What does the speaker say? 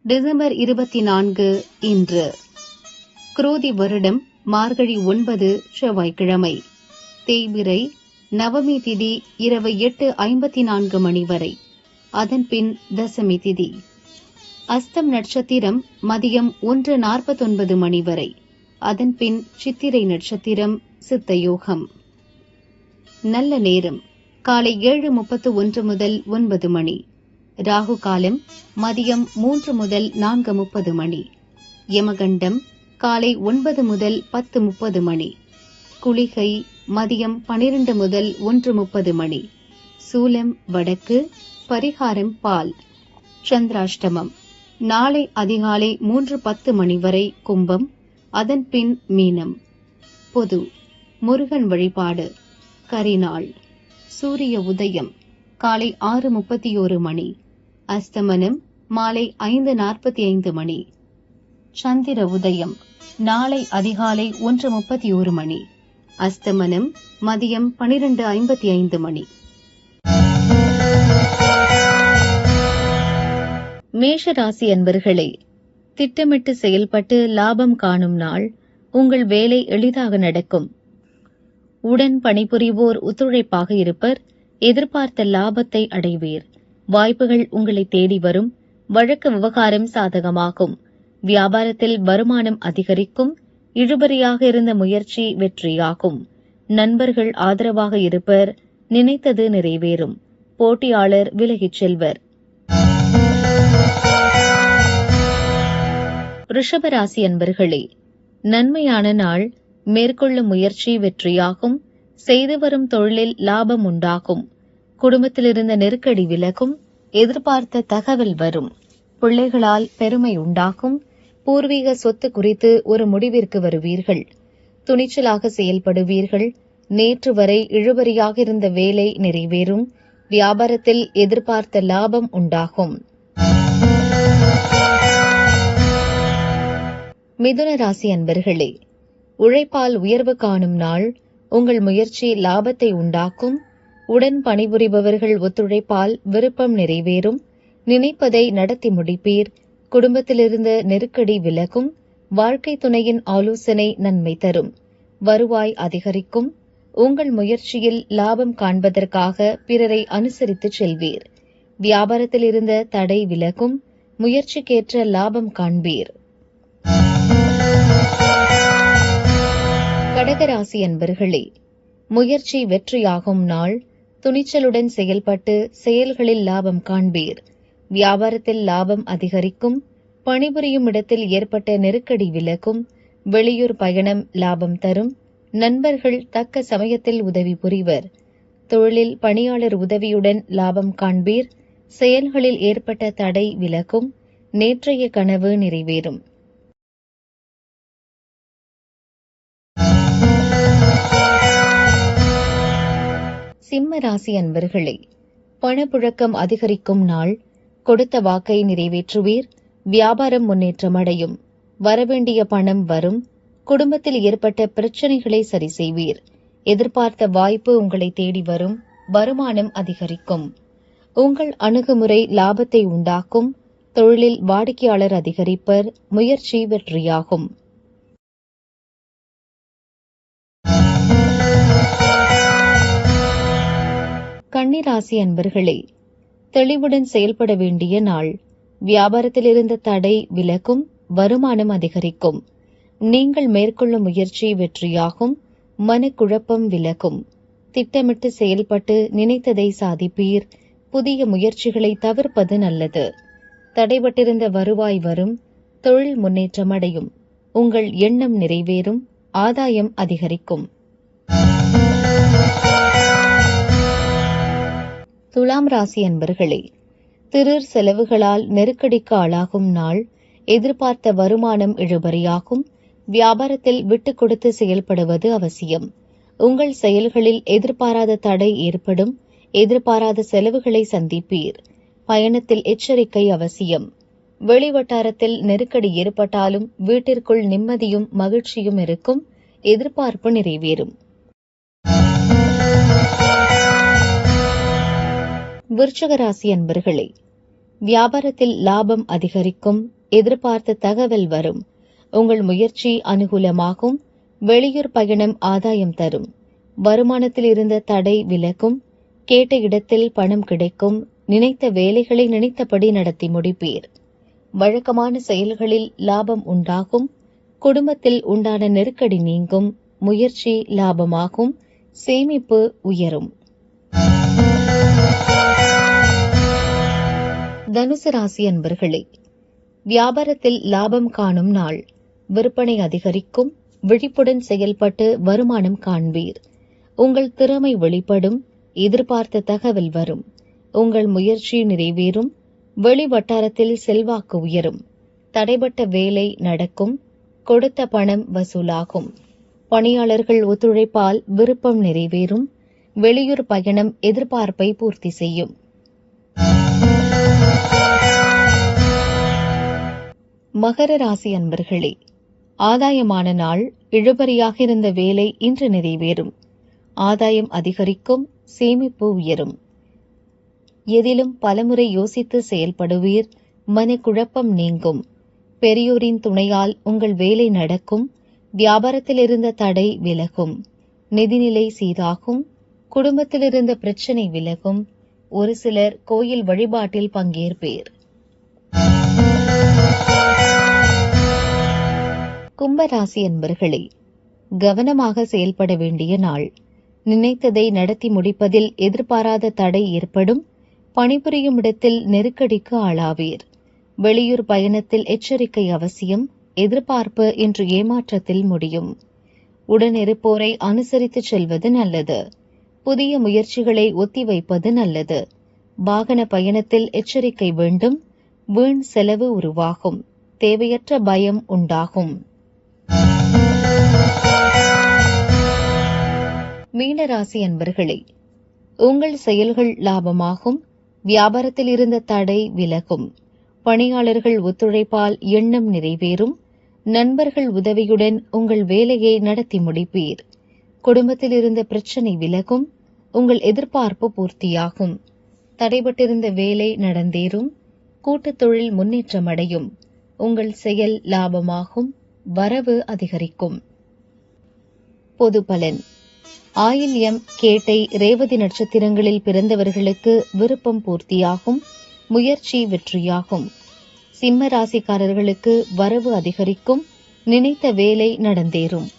December 24 இன்று குரோதி வருடம் மார்கழி 9 செவ்வாய்க்கிழமை. தேய்பிறை நவமி திதி இரவு 8:54 மணி வரை. அதன்பின் தசமி திதி. அஸ்தம் நட்சத்திரம் மதியம் 1:49 மணி வரை. அதன்பின் சித்திரை நட்சத்திரம் சித்தயோகம். நல்ல நேரம் காலை 7:31 முதல் 9 மணி. ராகு காலம் மதியம் 3 முதல் 4:30 மணி. யமகண்டம் காலை 9 முதல் 10:30 மணி. குளிகை மதியம் 12 முதல் 1:30 மணி. சூலம் வடக்கு. பரிகாரம் பால். சந்திராஷ்டமம் நாளை அதிகாலை 3:10 மணி வரை கும்பம். அதன்பின் மீனம். பொது முருகன் வழிபாடு. கரிநாள். சூரிய உதயம் காலை 6:31 மணி. அஸ்தமனம் மாலை 5:45 மணி. சந்திர உதயம் நாளை அதிகாலை 1:31 மணி. அஸ்தமனம் மதியம் 12:55 மணி. மேஷராசி அன்பர்களே, திட்டமிட்டு செயல்பட்டு லாபம் காணும் நாள். உங்கள் வேலை எளிதாக நடக்கும். உடன் பணிபுரிவோர் ஒத்துழைப்பாக இருப்பர். எதிர்பார்த்த லாபத்தை அடைவீர். வாய்ப்புகள் உங்களை தேடி வரும். வழக்கு விவகாரம் சாதகமாகும். வியாபாரத்தில் வருமானம் அதிகரிக்கும். இழுபறியாக இருந்த முயற்சி வெற்றியாகும். நண்பர்கள் ஆதரவாக இருப்பர். நினைத்தது நிறைவேறும். போட்டியாளர் விலகிச் செல்வர். ரிஷபராசி அன்பர்களே, நன்மையான நாள். மேற்கொள்ளும் முயற்சி வெற்றியாகும். செய்து வரும் தொழிலில் லாபம் உண்டாகும். குடும்பத்திலிருந்த நெருக்கடி விலகும். எதிர்பார்த்த தகவல் வரும். பிள்ளைகளால் பெருமை உண்டாகும். பூர்வீக சொத்து குறித்து ஒரு முடிவிற்கு வருவீர்கள். துணிச்சலாக செயல்படுவீர்கள். நேற்று வரை இழுபறியாக இருந்த வேலை நிறைவேறும். வியாபாரத்தில் எதிர்பார்த்த லாபம் உண்டாகும். மிதுன ராசி அன்பர்களே, உழைப்பால் உயர்வு காணும் நாள். உங்கள் முயற்சி லாபத்தை உண்டாக்கும். உடன் பணிபுரிபவர்கள் ஒத்துழைப்பால் விருப்பம் நிறைவேறும். நினைப்பதை நடத்தி முடிப்பீர். குடும்பத்திலிருந்த நெருக்கடி விலகும். வாழ்க்கை துணையின் ஆலோசனை நன்மை தரும். வருவாய் அதிகரிக்கும். உங்கள் முயற்சியில் லாபம் காண்பதற்காக பிறரை அனுசரித்து செல்வீர். வியாபாரத்தில் இருந்த தடை விலகும். முயற்சிக்கேற்ற லாபம் காண்பீர். கடகராசி அன்பர்களே, முயற்சி வெற்றியாகும் நாள். துணிச்சலுடன் செயல்பட்டு செயல்களில் லாபம் காண்பீர். வியாபாரத்தில் லாபம் அதிகரிக்கும். பணிபுரியும் இடத்தில் ஏற்பட்ட நெருக்கடி விலகும். வெளியூர் பயணம் லாபம் தரும். நண்பர்கள் தக்க சமயத்தில் உதவி புரிவர். தொழிலில் பணியாளர் உதவியுடன் லாபம் காண்பீர். செயல்களில் ஏற்பட்ட தடை விலகும். நேற்றைய கனவு நிறைவேறும். சிம்ம ராசி அன்பர்களே, பணப்புழக்கம் அதிகரிக்கும் நாள். கொடுத்த வாக்கை நிறைவேற்றுவீர். வியாபாரம் முன்னேற்றமடையும். வரவேண்டிய பணம் வரும். குடும்பத்தில் ஏற்பட்ட பிரச்சினைகளை சரி செய்வீர். எதிர்பார்த்த வாய்ப்பு உங்களை தேடி வரும். வருமானம் அதிகரிக்கும். உங்கள் அணுகுமுறை லாபத்தை உண்டாக்கும். தொழிலில் வாடிக்கையாளர் அதிகரிப்பர். முயற்சி வெற்றியாகும். கன்னிராசி அன்பர்களே, தெளிவுடன் செயல்பட வேண்டிய நாள். வியாபாரத்தில் இருந்த தடை விலகும். வருமானம் அதிகரிக்கும். நீங்கள் மேற்கொள்ளும் முயற்சி வெற்றியாகும். மனக்குழப்பம் விலகும். திட்டமிட்டு செயல்பட்டு நினைத்ததை சாதிப்பீர். புதிய முயற்சிகளை தவிர்ப்பது நல்லது. தடைபட்டிருந்த வருவாய் வரும். தொழில் முன்னேற்றமடையும். உங்கள் எண்ணம் நிறைவேறும். ஆதாயம் அதிகரிக்கும். துலாம் ராசி அன்பர்களே, திடீர் செலவுகளால் நெருக்கடிக்கு ஆளாகும் நாள். எதிர்பார்த்த வருமானம் இழுபறியாகும். வியாபாரத்தில் விட்டுக் கொடுத்து செயல்படுவது அவசியம். உங்கள் செயல்களில் எதிர்பாராத தடை ஏற்படும். எதிர்பாராத செலவுகளை சந்திப்பீர். பயணத்தில் எச்சரிக்கை அவசியம். வெளிவட்டாரத்தில் நெருக்கடி ஏற்பட்டாலும் வீட்டிற்குள் நிம்மதியும் மகிழ்ச்சியும் இருக்கும். எதிர்பார்ப்பு நிறைவேறும். விருச்சிக ராசி அன்பர்களே, வியாபாரத்தில் லாபம் அதிகரிக்கும். எதிர்பார்த்த தகவல் வரும். உங்கள் முயற்சி அனுகூலமாகும். வெளியூர் பயணம் ஆதாயம் தரும். வருமானத்தில் இருந்த தடை விலகும். கேட்ட இடத்தில் பணம் கிடைக்கும். நினைத்த வேலைகளை நினைத்தபடி நடத்தி முடிப்பீர். வழக்கமான செயல்களில் லாபம் உண்டாகும். குடும்பத்தில் உண்டான நெருக்கடி நீங்கும். முயற்சி லாபமாகும். சேமிப்பு உயரும். தனுசு ராசி அன்பர்களே, வியாபாரத்தில் லாபம் காணும் நாள். விற்பனை அதிகரிக்கும். விழிப்புடன் செயல்பட்டு வருமானம் காண்பீர். உங்கள் திறமை வெளிப்படும். எதிர்பார்த்த தகவல் வரும். உங்கள் முயற்சி நிறைவேறும். வெளி வட்டாரத்தில் செல்வாக்கு உயரும். தடைபட்ட வேலை நடக்கும். கொடுத்த பணம் வசூலாகும். பணியாளர்கள் ஒத்துழைப்பால் விருப்பம் நிறைவேறும். வெளியூர் பயணம் எதிர்பார்ப்பை பூர்த்தி செய்யும். மகர ராசி அன்பர்களே, ஆதாயமான நாள். இழுபறியாக இருந்த வேலை இன்று நிறைவேறும். ஆதாயம் அதிகரிக்கும். சேமிப்பு உயரும். எதிலும் பலமுறை யோசித்து செயல்படுவீர். மனக்குழப்பம் நீங்கும். பெரியோரின் துணையால் உங்கள் வேலை நடக்கும். வியாபாரத்தில் இருந்த தடை விலகும். நிதிநிலை சீராகும். குடும்பத்தில் இருந்த பிரச்சினை விலகும். ஒரு சிலர் கோயில் வழிபாட்டில் பங்கேற்பீர். கும்பராசி அன்பர்களே, கவனமாக செயல்பட வேண்டிய நாள். நினைத்ததை நடத்தி முடிப்பதில் எதிர்பாராத தடை ஏற்படும். பணிபுரியும் இடத்தில் நெருக்கடிக்கு ஆளாவீர். வெளியூர் பயணத்தில் எச்சரிக்கை அவசியம். எதிர்பார்ப்பு இன்று ஏமாற்றத்தில் முடியும். உடனிருப்போரை அனுசரித்து செல்வது நல்லது. புதிய முயற்சிகளை ஒத்திவைப்பது நல்லது. வாகன பயணத்தில் எச்சரிக்கை வேண்டும். வீண் செலவு உருவாகும். தேவையற்ற பயம் உண்டாகும். மீனராசி அன்பர்களே, உங்கள் செயல்கள் லாபமாகும். வியாபாரத்தில் இருந்த தடை விலகும். பணியாளர்கள் ஒத்துழைப்பால் எண்ணம் நிறைவேறும். நண்பர்கள் உதவியுடன் உங்கள் வேலையை நடத்தி முடிப்பீர். குடும்பத்தில் இருந்த பிரச்சினை விலகும். உங்கள் எதிர்பார்ப்பு பூர்த்தியாகும். தடைபட்டிருந்த வேலை நடந்தேறும். கூட்டுத் தொழில் முன்னேற்றமடையும். உங்கள் செயல் லாபமாகும். வரவு அதிகரிக்கும். பொது பலன். ஆயில்யம், கேட்டை, ரேவதி நட்சத்திரங்களில் பிறந்தவர்களுக்கு விருப்பம் பூர்த்தியாகும். முயற்சி வெற்றியாகும். சிம்ம ராசிக்காரர்களுக்கு வரவு அதிகரிக்கும். நினைத்த வேலை நடந்தேறும்.